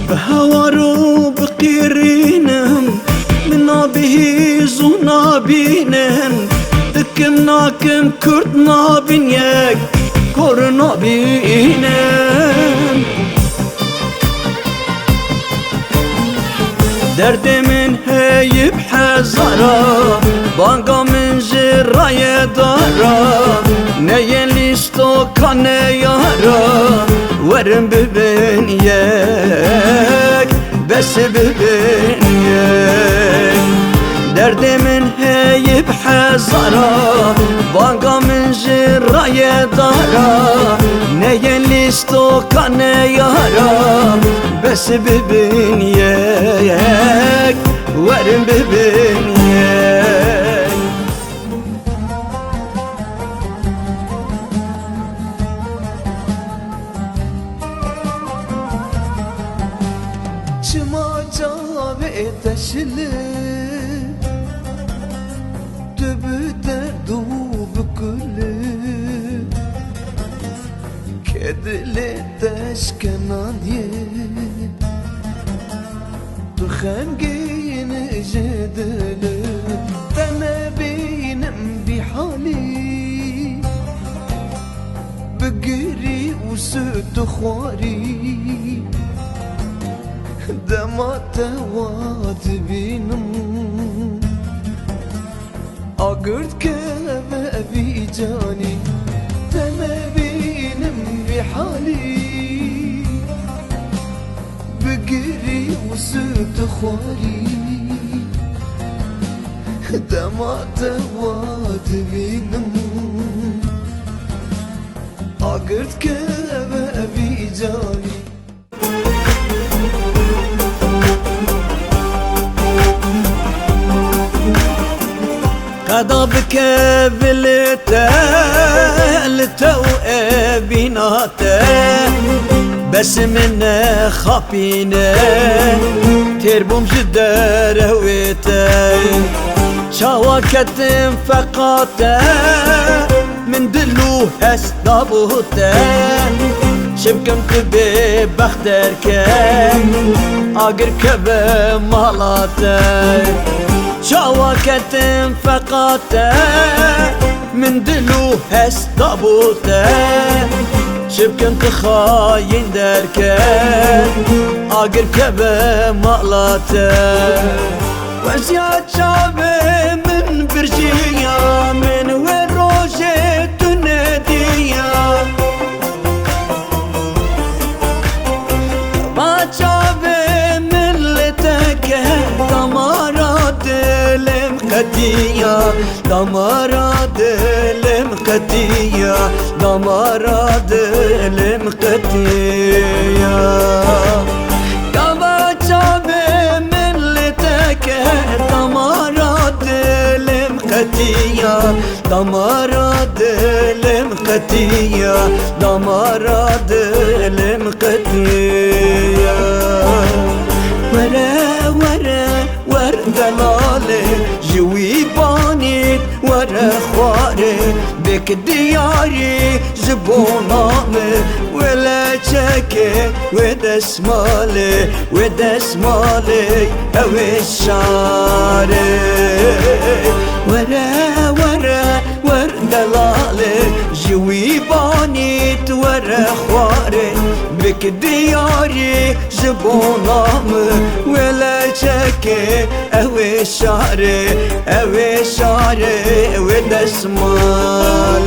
بهوارو بقيرينم من به زونا بينن دكم ناكم كرد نابين يك كورنا بينن درد من هيب حزارا بانقا من جراي دارا نين ليستو كان يارا ورم ببين يك بس ببين يك درد من هيب حزارا بانقا من جراي دارا نين ليستو كان يارا بس ببين يك ورم ببين يك شما جاوه تشله دبو دردو بكله كدله تشكنان يه خانقين جدل أنا بينم بحالي بقري وسد خواري دما تواد بينم أقرد كبابي جاني أنا بينم بحالي بقري وسد خواري دما تواد بينم أقرد كبابي جاني قضى بك بالتالتو بيناته بس من خابينه تربم جدار هويته شواكت فقاته من دلو هس دابوته شبكمت ببختر كان اقر كبه مالاته شواكت فقاته من دلو هس دابوته شبكنت خاين دركن اقر كبه مقلاته وزياد شابه من برجية من وين روجة تنادية ما شابه من لتكه دمارات المقدية دمارات المقدية دمارات المقدية كما شابه من لتكه دمارات المقدية دمارات المقدية دمارات المقدية ورا ورا وردلالي جوي بانيت ورا خواري بك دياري زبونامي ولا شكي ودسمالي ودسمالي او الشاري ورا ورا وردلالي جوي بانيت ورا خواري بك دياري زبونامي ولا شكي او الشاري او الشاري ودسمالي